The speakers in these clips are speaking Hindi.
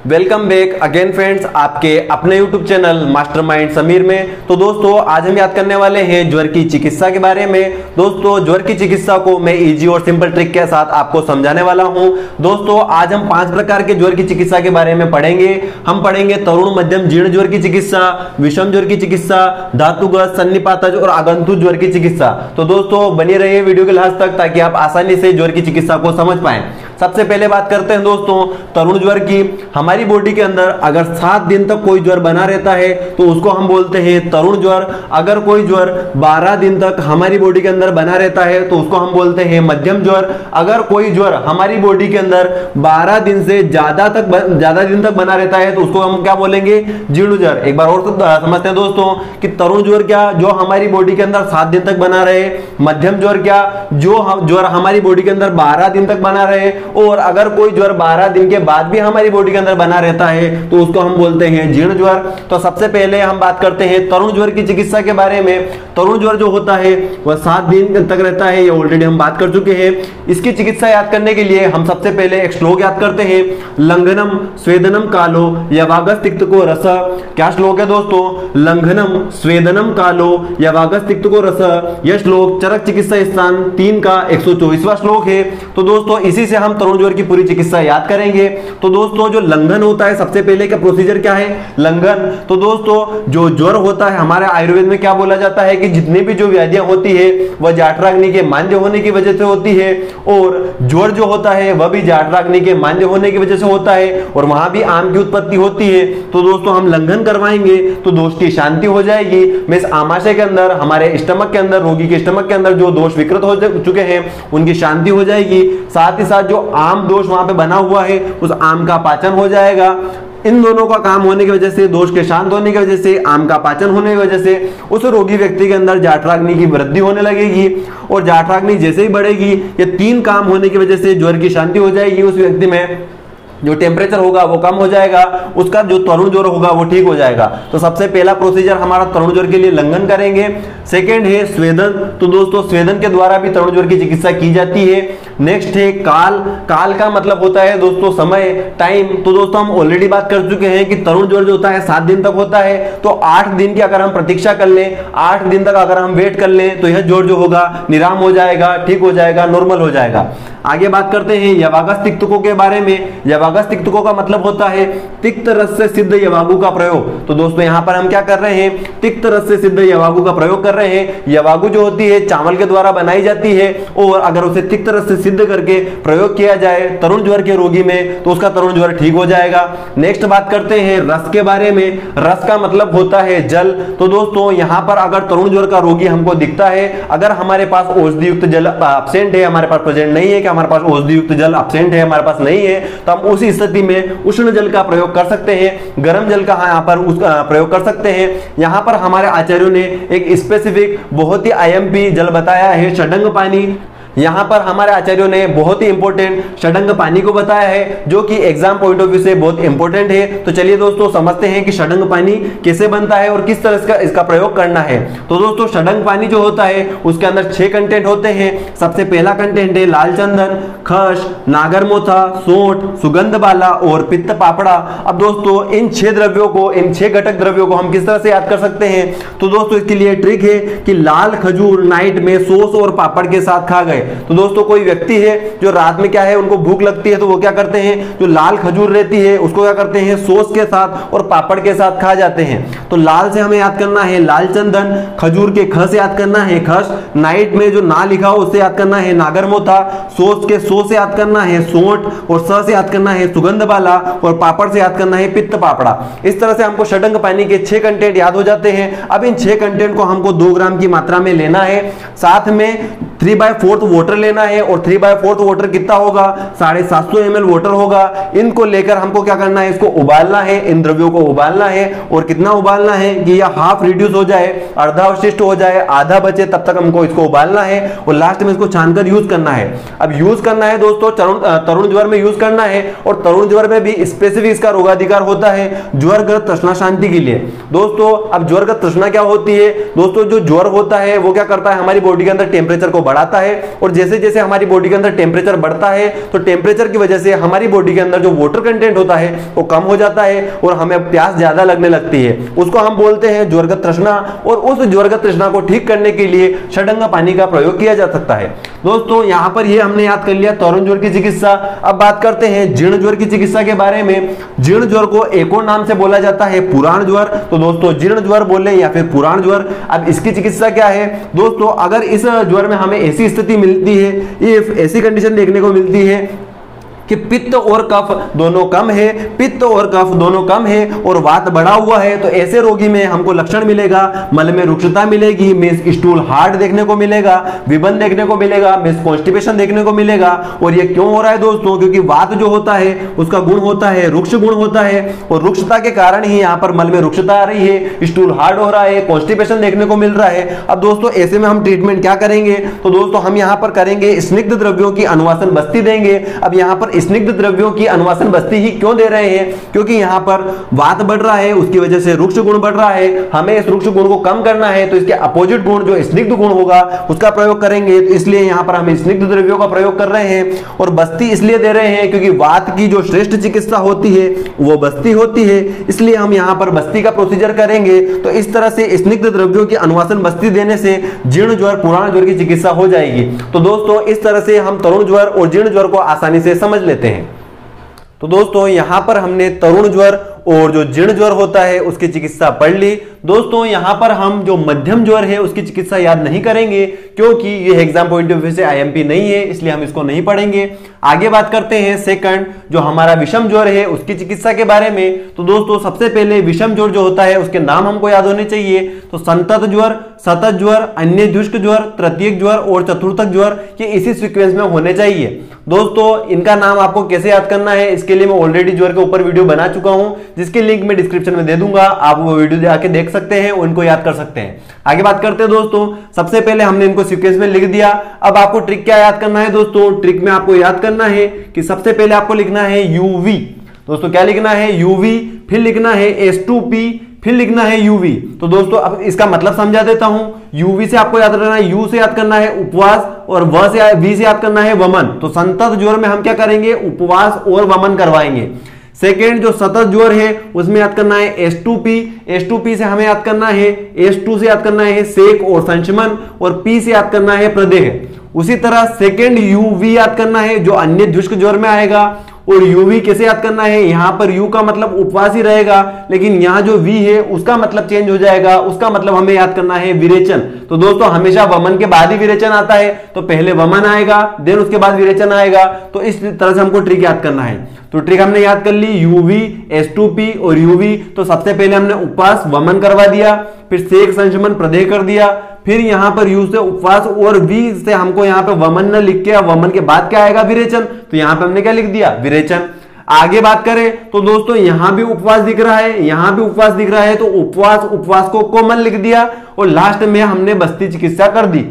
वेलकम बैक अगेन फ्रेंड्स, आपके अपने YouTube चैनल मास्टरमाइंड समीर में। तो दोस्तों आज हम याद करने वाले हैं ज्वर की चिकित्सा के बारे में। दोस्तों ज्वर की चिकित्सा को मैं इजी और सिंपल ट्रिक के साथ आपको समझाने वाला हूं। दोस्तों आज हम 5 प्रकार के ज्वर की चिकित्सा के बारे में पढ़ेंगे। हम पढ़ेंगे तरुण मध्यम जीर्ण ज्वर की चिकित्सा, विषम ज्वर की चिकित्सा, धातुगत, सन्निपातज और आगंतुक ज्वर की चिकित्सा। तो दोस्तों बने रहिए वीडियो के लास्ट तक ताकि आप आसानी से ज्वर की चिकित्सा को समझ पाएं। सबसे पहले बात करते हैं दोस्तों तरुण ज्वर की। हमारी बॉडी के अंदर अगर 7 दिन तक कोई ज्वर बना रहता है तो उसको हम बोलते हैं तरुण ज्वर। अगर कोई ज्वर 12 दिन तक हमारी बॉडी के अंदर बना रहता है तो उसको हम बोलते हैं मध्यम ज्वर। अगर कोई ज्वर हमारी बॉडी के अंदर 12 दिन से ज्यादा दिन तक बना रहता है तो उसको हम क्या बोलेंगे, जीर्ण ज्वर। एक बार और समझते हैं दोस्तों कि तरुण ज्वर क्या, जो हमारी बॉडी के अंदर 7 दिन तक बना रहे। मध्यम ज्वर क्या, जो ज्वर हमारी बॉडी के अंदर 12 दिन तक बना रहे। और अगर कोई ज्वर 12 दिन के बाद भी हमारी बॉडी के अंदर बना रहता है तो उसको हम बोलते हैं जीर्ण ज्वर। तो सबसे पहले हम बात करते हैं तरुण ज्वर की चिकित्सा के बारे में। तरुण ज्वर जो होता है वह 7 दिन तक रहता है, ये ऑलरेडी हम बात कर चुके हैं। इसकी चिकित्सा याद करने के लिए हम सबसे पहले एक श्लोक याद करते हैं, लंघनम स्वेदनम कालो यवागस तिक्तको रस। क्या श्लोक है दोस्तों, लंघनम स्वेदनम कालो यवागस तिक्तको रस। यह श्लोक चरक चिकित्सा स्थान 3 का 124वां श्लोक है। तो दोस्तों इसी से हम तरुण ज्वर की पूरी चिकित्सा याद करेंगे। तो दोस्तों जो लंघन होता है, सबसे पहले का प्रोसीजर क्या है, लंघन। तो दोस्तों जो ज्वर होता है हमारे आयुर्वेद में क्या बोला जाता है कि जितनी भी जो व्याधियां होती है वह जाठराग्नि के मांद्य होने की वजह से होती है। और ज्वर जो होता है वह भी जाठराग्नि के मांद्य होने की वजह से होता है और वहां भी आम की उत्पत्ति होती है। तो दोस्तों हम लंघन करवाएंगे तो दोष की शांति हो जाएगी। में आमाशय के अंदर, हमारे स्टमक के अंदर, रोगी के स्टमक के अंदर जो दोष विकृत हो चुके हैं उनकी शांति हो जाएगी। साथ ही साथ जो आम दोष वहां पे बना हुआ है उस आम का पाचन हो जाएगा। इन दोनों का काम होने की वजह से, दोष के शांत होने की वजह से, आम का पाचन होने की वजह से उस रोगी व्यक्ति के अंदर जाठराग्नि की वृद्धि होने लगेगी। और जाठराग्नि जैसे ही बढ़ेगी, ये 3 काम होने की वजह से ज्वर की शांति हो जाएगी। उस व्यक्ति में जो टेम्परेचर होगा वो कम हो जाएगा, उसका जो तरुण ज्वर होगा वो ठीक हो जाएगा। तो सबसे पहला प्रोसीजर हमारा तरुण ज्वर के लिए लंघन करेंगे। सेकेंड है स्वेदन। तो दोस्तों स्वेदन के द्वारा भी तरुण ज्वर की चिकित्सा की जाती है। नेक्स्ट है काल। काल का मतलब होता है दोस्तों समय, टाइम। तो दोस्तों हम ऑलरेडी बात कर चुके हैं कि तरुण ज्वर जो होता है 7 दिन तक होता है। तो 8 दिन की अगर हम प्रतीक्षा कर लें, 8 दिन तक अगर हम वेट कर लें तो यह ज्वर जो होगा निराम हो जाएगा, ठीक हो जाएगा, नॉर्मल हो जाएगा। आगे बात करते हैं यवागस तिक्तकों के बारे में। यवागस तिक्तकों का मतलब होता है तिक्त रस से सिद्ध यवागु का प्रयोग। तो दोस्तों यहां पर हम क्या कर रहे हैं, तिक्त रस से सिद्ध यवागु का प्रयोग कर रहे हैं। यवागु जो होती है चावल के द्वारा बनाई जाती है और अगर उसे तिक्त रस से सिद्ध करके प्रयोग किया जाए तरुण ज्वर के रोगी में तो उसका तरुण ज्वर ठीक हो जाएगा। नेक्स्ट बात करते हैं रस के बारे में। रस का मतलब होता है जल। तो दोस्तों यहां पर अगर तरुण ज्वर का रोगी हमको दिखता है, अगर हमारे पास औषधि युक्त जल एब्सेंट है, हमारे पास प्रेजेंट नहीं है, हमारे पास औषधि युक्त जल एब्सेंट है, हमारे पास नहीं है, तो हम उसी स्थिति में उष्ण जल का प्रयोग कर सकते हैं, गर्म जल का यहाँ पर उसका प्रयोग कर सकते हैं। यहाँ पर हमारे आचार्यों ने एक स्पेसिफिक बहुत ही आईएमपी जल बताया है, षडंग पानी। यहां पर हमारे आचार्यों ने बहुत ही इंपॉर्टेंट षडंग पानी को बताया है जो कि एग्जाम पॉइंट ऑफ व्यू से बहुत इंपॉर्टेंट है। तो चलिए दोस्तों समझते हैं कि षडंग पानी कैसे बनता है और किस तरह से इसका प्रयोग करना है। तो दोस्तों षडंग पानी जो होता है उसके अंदर 6 कंटेंट होते हैं। सबसे पहला कंटेंट है लाल चंदन, खस, नागरमोथा, सोंठ, सुगंध बाला और पित्त पापड़ा। अब दोस्तों इन 6 द्रव्यों को, इन 6 घटक द्रव्यों को हम किस तरह से याद कर सकते हैं। तो दोस्तों इसके लिए ट्रिक है कि लाल खजूर नाइट में सॉस और पापड़ के साथ खा गए। तो दोस्तों कोई व्यक्ति है जो रात में क्या है उनको भूख लगती है तो वो क्या करते हैं, जो लाल खजूर रहती है उसको क्या करते हैं, सॉस के साथ और पापड़ के साथ खा जाते हैं। तो लाल से हमें याद करना है लाल चंदन, खजूर के ख से याद करना है खस, नाइट में जो ना लिखा हो उससे याद करना है नागरमोथा, सॉस के सो से याद करना है सोंठ और स से याद करना है सुगंध बाला और पापड़ से याद करना है पित्त पापड़ा। इस तरह से हमको षडंग पानी के 6 कंटेंट याद हो जाते हैं। अब इन 6 कंटेंट को हमको 2 ग्राम की मात्रा में लेना है। साथ में 3/4 वाटर लेना है और 3/4 वाटर कितना होगा, 750 ml वाटर होगा। इनको लेकर हमको क्या करना है, इसको उबालना है, इन द्रव्यों को उबालना है। और कितना उबालना है कि यह हाफ रिड्यूस हो जाए, अर्धा अवशिष्ट हो जाए, आधा बचे, तब तक हमको इसको उबालना है और लास्ट में इसको छानकर यूज करना है। अब यूज करना है दोस्तों तरुण ज्वर में यूज करना है और तरुण ज्वर में भी स्पेसिफिक इसका रोगाधिकार होता है ज्वरग्रस्त तृष्णा शांति के लिए। दोस्तों अब ज्वरग्रस्त तृष्णा क्या होती है दोस्तों, जो ज्वर होता है वो क्या करता है, हमारी बॉडी के अंदर टेम्परेचर को बढ़ाता है और और जैसे जैसे हमारी बॉडी के अंदर टेम्परेचर बढ़ता है तो टेम्परेचर की वजह से हमारी बॉडी के अंदर जो वाटर कंटेंट होता है वो कम हो जाता है और हमें प्यास ज्यादा लगने लगती है। उसको हम बोलते हैं ज्वरगत तृष्णा, और उस ज्वरगत तृष्णा को ठीक करने के लिए षडंग पानी का प्रयोग किया जा सकता है। दोस्तों यहां पर ये हमने याद कर लिया तरुण ज्वर की चिकित्सा। अब बात करते हैं जीर्ण ज्वर की चिकित्सा के बारे में। जीर्ण ज्वर को एक और नाम से बोला जाता है पुराण ज्वर। तो दोस्तों जीर्ण ज्वर बोले या फिर पुराण ज्वर। अब इसकी चिकित्सा क्या है दोस्तों, अगर इस ज्वर में हमें ऐसी स्थिति मिलती है, इफ ऐसी कंडीशन देखने को मिलती है कि पित्त और कफ दोनों कम है, पित्त और कफ दोनों कम है और वात बढ़ा हुआ है, तो ऐसे रोगी में हमको लक्षण मिलेगा, मल में रुक्षता मिलेगी, मींस स्टूल हार्ड देखने को मिलेगा, विबन देखने को मिलेगा, मींस कॉन्स्टिपेशन देखने को मिलेगा। और ये क्यों हो रहा है दोस्तों, क्योंकि वात जो होता है उसका गुण होता है रुक्ष गुण होता है, और रुक्षता के कारण ही यहाँ पर मल में रुक्षता आ रही है, स्टूल हार्ड हो रहा है, कॉन्स्टिपेशन देखने को मिल रहा है। अब दोस्तों ऐसे में हम ट्रीटमेंट क्या करेंगे, तो दोस्तों हम यहाँ पर करेंगे स्निग्ध द्रव्यों की अनुवासन बस्ती देंगे। अब यहाँ पर स्निग्ध द्रव्यों की अनुवासन बस्ती ही क्यों दे रहे हैं, क्योंकि यहां पर वात बढ़ रहा है, उसकी वजह से रुक्ष गुण बढ़ रहा है, हमें इस रुक्ष गुण को कम करना है, तो इसके अपोजिट गुण जो स्निग्ध गुण होगा उसका प्रयोग करेंगे। तो इसलिए यहां पर हम स्निग्ध द्रव्यों का प्रयोग कर रहे हैं। और बस्ती इसलिए दे रहे हैं क्योंकि वात की जो श्रेष्ठ चिकित्सा होती है वो बस्ती होती है, इसलिए हम यहां पर बस्ती का प्रोसीजर करेंगे। तो इस तरह से स्निग्ध द्रव्यों की अनुवासन बस्ती देने से जीर्ण ज्वर पुराण ज्वर की चिकित्सा हो जाएगी। तो दोस्तों इस तरह से हम तरुण ज्वर और जीर्ण ज्वर को आसानी से समझ लेते हैं। तो दोस्तों यहां पर हमने तरुण ज्वर और जो जीर्ण ज्वर होता है उसकी चिकित्सा पढ़ ली। दोस्तों यहां पर हम जो मध्यम ज्वर है उसकी चिकित्सा याद नहीं करेंगे, क्योंकि ये एग्जाम पॉइंट ऑफ व्यू से आईएमपी नहीं है, इसलिए हम इसको नहीं पढ़ेंगे। आगे बात करते हैं सेकंड जो हमारा विषम ज्वर है उसकी चिकित्सा के बारे में। तो दोस्तों सबसे पहले विषम ज्वर जो होता है उसके नाम हमको याद होने चाहिए। तो संतत ज्वर, सतत ज्वर, अन्य द्विष्क ज्वर, तृतीयक ज्वर और चतुर्थक ज्वर, ये इसी सीक्वेंस में होने चाहिए। दोस्तों इनका नाम आपको कैसे याद करना है इसके लिए मैं ऑलरेडी ज्वर के ऊपर वीडियो बना चुका हूं, जिसकी लिंक मैं डिस्क्रिप्शन में दे दूंगा, आप वो वीडियो जाके देख सकते हैं और इनको याद कर सकते हैं। आगे बात करते हैं दोस्तों, सबसे पहले हमने इनको सीक्वेंस में लिख दिया। अब आपको ट्रिक क्या याद करना है दोस्तों, ट्रिक में आपको याद करना है कि सबसे पहले आपको लिखना है यूवी। दोस्तों क्या लिखना है, यूवी, फिर लिखना है H2P, फिर लिखना है यूवी। तो दोस्तों अब इसका मतलब समझा देता हूं। यूवी से आपको याद रखना है, यू से याद करना है उपवास और वी से याद करना है वमन। तो संतत ज्वर में हम क्या करेंगे, उपवास और वमन करवाएंगे। सेकेंड जो सतत ज्वर है उसमें याद करना है H2P, H2P से हमें याद करना है, H2 से याद करना है सेक और संशमन, और P से याद करना है प्रदेह। उसी तरह सेकेंड यूवी याद करना है जो अन्य द्विष्क ज्वर में आएगा, और यूवी कैसे याद करना है, यहां पर यू का मतलब उपवास ही रहेगा, लेकिन यहां जो वी है उसका मतलब चेंज हो जाएगा, उसका मतलब हमें याद करना है विरेचन। तो दोस्तों हमेशा वमन के बाद ही विरेचन आता है, तो पहले वमन आएगा देन उसके बाद विरेचन आएगा। तो इस तरह से हमको ट्रिक याद करना है। तो ट्रिक हमने याद कर ली, यूवी, H2P और यूवी। तो सबसे पहले हमने उपवास वमन करवा दिया, फिर सेक संशमन प्रदेह कर दिया, फिर यहां पर यू से उपवास और वी से हमको यहां पे वमन न लिख के, वमन के बाद क्या आएगा विरेचन, तो यहां पे हमने क्या लिख दिया विरेचन। आगे बात करें तो दोस्तों यहां भी उपवास दिख रहा है, यहां भी उपवास दिख रहा है, तो उपवास को कोमल लिख दिया और लास्ट में हमने बस्ती चिकित्सा कर दी।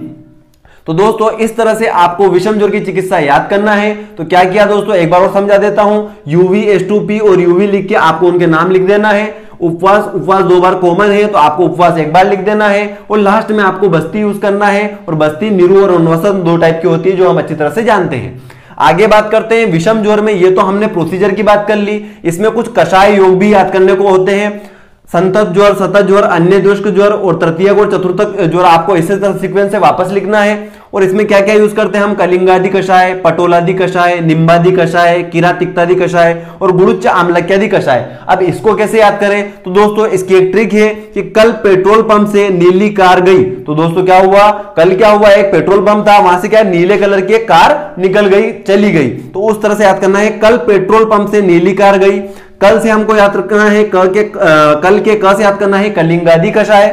तो दोस्तों इस तरह से आपको विषम ज्वर की चिकित्सा याद करना है। तो क्या किया दोस्तों, एक बार और समझा देता हूं। यूवी, H2P और यूवी लिख के आपको उनके नाम लिख देना है। उपवास दो बार कॉमन है तो आपको उपवास एक बार लिख देना है, और लास्ट में आपको बस्ती यूज करना है। और बस्ती निरु और उन्वसन दो टाइप की होती है जो हम अच्छी तरह से जानते हैं। आगे बात करते हैं विषम ज्वर में। ये तो हमने प्रोसीजर की बात कर ली, इसमें कुछ कषाय योग भी याद करने को होते हैं। संतत ज्वर, सतत ज्वर, अन्य द्विष्क ज्वर और तृतीयक और चतुर्थक ज्वर आपको इसी तरह सीक्वेंस से वापस लिखना है। और इसमें क्या क्या यूज करते हैं हम, कलिंगादि कषाय, पटोलादि कषाय, निम्बादि कषाय, किरातिक्तादि कषाय और गुरुच्च आम्लक्यादि कषाय। अब इसको कैसे याद करें, तो दोस्तों इसकी एक ट्रिक है कि कल पेट्रोल पंप से नीली कार गई। तो दोस्तों क्या हुआ, कल क्या हुआ, एक पेट्रोल पंप था, वहां से क्या नीले कलर की एक कार निकल गई, चली गई। तो उस तरह से याद करना है, कल पेट्रोल पंप से नीली कार गई। कल से हमको याद रखना है, कल के क से याद करना है कलिंगादि कषाय,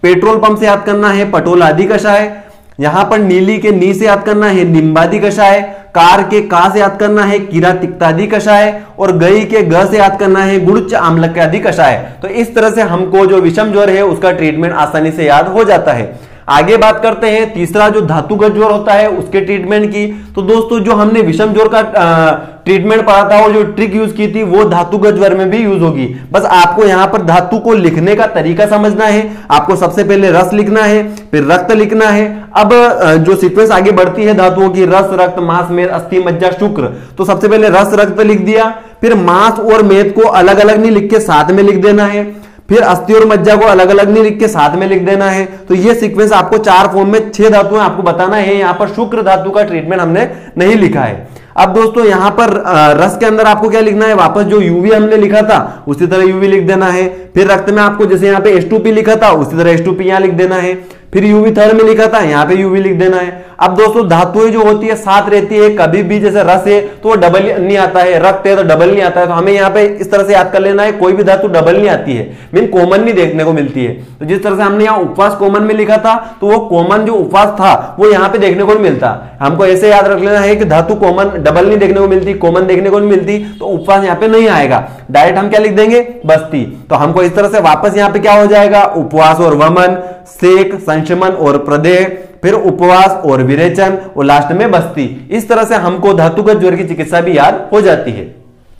पेट्रोल पंप से याद करना है पटोलादि कषाय, यहां पर नीली के नी से याद करना है निम्बादि कषाय, कार के का से याद करना है किरातिक्तादि कषाय, और गई के ग से याद करना है गुरुच्च आम्लक्यादि कषाय। तो इस तरह से हमको जो विषम ज्वर है उसका ट्रीटमेंट आसानी से याद हो जाता है। आगे बात करते हैं तीसरा जो धातुगत ज्वर होता है उसके ट्रीटमेंट की। तो दोस्तों जो हमने विषम ज्वर का ट्रीटमेंट पढ़ा था और जो ट्रिक यूज की थी वो धातुगत ज्वर में भी यूज होगी। बस आपको यहां पर धातु को लिखने का तरीका समझना है। आपको सबसे पहले रस लिखना है, फिर रक्त लिखना है। अब जो सीक्वेंस आगे बढ़ती है धातुओं की, रस, रक्त, मांस, मेद, अस्थि, मज्जा, शुक्र, तो सबसे पहले रस रक्त लिख दिया, फिर मांस और मेद को अलग अलग नहीं लिख के साथ में लिख देना है, फिर अस्थि और मज्जा को अलग अलग नहीं लिख के साथ में लिख देना है। तो ये सीक्वेंस आपको 4 फॉर्म में 6 धातुएं आपको बताना है। यहां पर शुक्र धातु का ट्रीटमेंट हमने नहीं लिखा है। अब दोस्तों यहां पर रस के अंदर आपको क्या लिखना है, वापस जो यूवी हमने लिखा था उसी तरह यूवी लिख देना है। फिर रक्त में आपको जैसे यहां पे H2P लिखा था उसी तरह H2P यहां लिख देना है। फिर यूवी थर्ड में लिखा था, यहां पे यूवी लिख देना है। अब दोस्तों धातुएं जो होती है साथ रहती है, कभी भी जैसे रस है तो वो डबल नहीं आता है, रक्त है तो डबल नहीं आता है। तो हमें यहाँ पे इस तरह से याद कर लेना है, कोई भी धातु डबल नहीं आती है, मीन कॉमन नहीं देखने को मिलती है। तो जिस तरह से हमने यहाँ उपवास कॉमन में लिखा था तो वो कॉमन जो उपवास था वो यहाँ पे देखने को नहीं मिलता। हमको ऐसे याद रख लेना है कि धातु कॉमन डबल नहीं देखने को मिलती, कॉमन देखने को नहीं मिलती, तो उपवास यहाँ पे नहीं आएगा। डायरेक्ट हम क्या लिख देंगे, बस्ती। तो हमको इस तरह से वापस यहाँ पे क्या हो जाएगा, उपवास और वमन, सेक, संशमन और प्रदेह, फिर उपवास और विरेचन और लास्ट में बस्ती। इस तरह से हमको धातुगत ज्वर की चिकित्सा भी याद हो जाती है।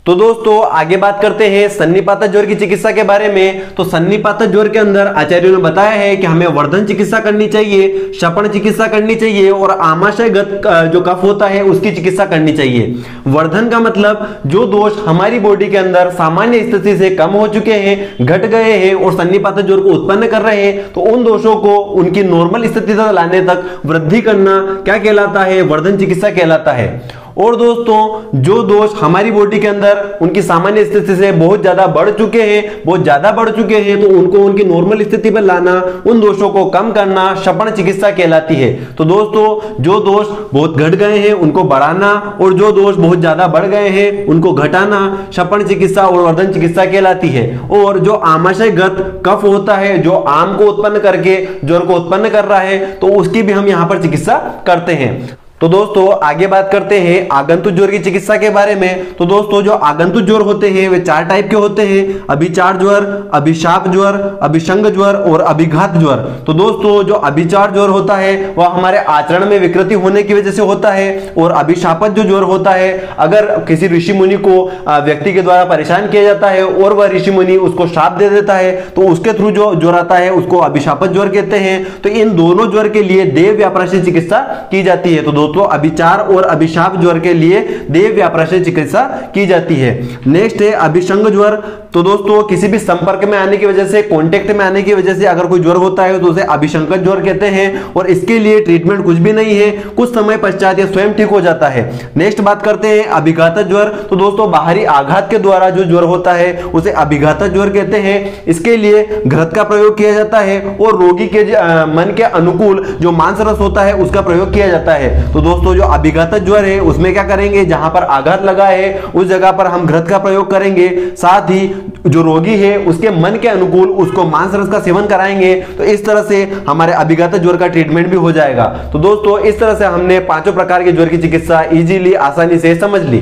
तो दोस्तों आगे बात करते हैं सन्निपात ज्वर की चिकित्सा के बारे में। तो सन्निपात ज्वर के अंदर आचार्यों ने बताया है कि हमें वर्धन चिकित्सा करनी चाहिए, शपण चिकित्सा करनी चाहिए और आमाशयगत जो कफ होता है उसकी चिकित्सा करनी चाहिए। वर्धन का मतलब जो दोष हमारी बॉडी के अंदर सामान्य स्थिति से कम हो चुके हैं, घट गए हैं और सन्निपात ज्वर को उत्पन्न कर रहे हैं, तो उन दोषों को उनकी नॉर्मल स्थिति तक लाने तक वृद्धि करना क्या कहलाता है, वर्धन चिकित्सा कहलाता है। और दोस्तों जो दोष हमारी बॉडी के अंदर उनकी सामान्य स्थिति से बहुत ज्यादा बढ़ चुके हैं, तो उनको उनकी नॉर्मल स्थिति पर लाना, उन दोषों को कम करना शपण चिकित्सा कहलाती है। तो दोस्तों जो दोष बहुत घट गए हैं उनको बढ़ाना और जो दोष बहुत ज्यादा बढ़ गए हैं उनको घटाना शपण चिकित्सा और वर्धन चिकित्सा कहलाती है। और जो आमाशयगत कफ होता है जो आम को उत्पन्न करके ज्वर को उत्पन्न कर रहा है, तो उसकी भी हम यहां पर चिकित्सा करते हैं। तो दोस्तों आगे बात करते हैं आगंतुक ज्वर की चिकित्सा के बारे में। तो दोस्तों जो आगंतुक ज्वर होते हैं वे 4 टाइप के होते हैं, अभिचार ज्वर, अभिशाप ज्वर, अभिसंग ज्वर और अभिघात ज्वर। तो दोस्तों जो अभिचार ज्वर होता है वह हमारे आचरण में विकृति होने की वजह से होता है, और अभिशापत जो ज्वर होता है अगर किसी ऋषि मुनि को व्यक्ति के द्वारा परेशान किया जाता है और वह ऋषि मुनि उसको शाप दे देता है तो उसके थ्रू जो ज्वर आता है उसको अभिशापत ज्वर कहते हैं। तो इन दोनों ज्वर के लिए देव व्यापराशी चिकित्सा की जाती है। तो अभिचार और अभिशाप ज्वर के लिए देव व्यापराशी चिकित्सा की जाती है। नेक्स्ट है अभिसंग ज्वर। तो दोस्तों किसी भी संपर्क में आने की वजह से, कांटेक्ट में आने की वजह से अगर कोई ज्वर होता है तो उसे अभिसंगत ज्वर कहते हैं और इसके लिए ट्रीटमेंट कुछ भी नहीं है, कुछ समय पश्चात यह स्वयं ठीक हो जाता है। नेक्स्ट बात करते हैं अभिघात ज्वर। तो दोस्तों बाहरी आघात के द्वारा जो ज्वर होता है उसे अभिघात ज्वर कहते हैं। इसके लिए घृत का प्रयोग किया जाता है और रोगी के मन के अनुकूल जो मांस रस होता है उसका प्रयोग किया जाता है। तो दोस्तों जो अभिघात ज्वर है उसमें क्या करेंगे, जहां पर आघात लगा है उस जगह पर हम घृत का प्रयोग करेंगे, साथ ही जो रोगी है उसके मन के अनुकूल उसको मांस रस का सेवन कराएंगे। तो इस तरह से हमारे अभिघात ज्वर का ट्रीटमेंट भी हो जाएगा। तो दोस्तों इस तरह से हमने 5 प्रकार के ज्वर की चिकित्सा इजीली आसानी से समझ ली।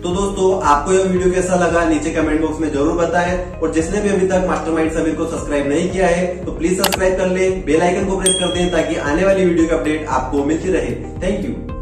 तो दोस्तों आपको यह वीडियो कैसा लगा नीचे कमेंट बॉक्स में जरूर बताएं, और जिसने भी अभी तक मास्टरमाइंड समीर को सब्सक्राइब नहीं किया है तो प्लीज सब्सक्राइब कर ले, बेल आइकन को प्रेस कर दें ताकि आने वाली वीडियो की अपडेट आपको मिलती रहे। Thank you.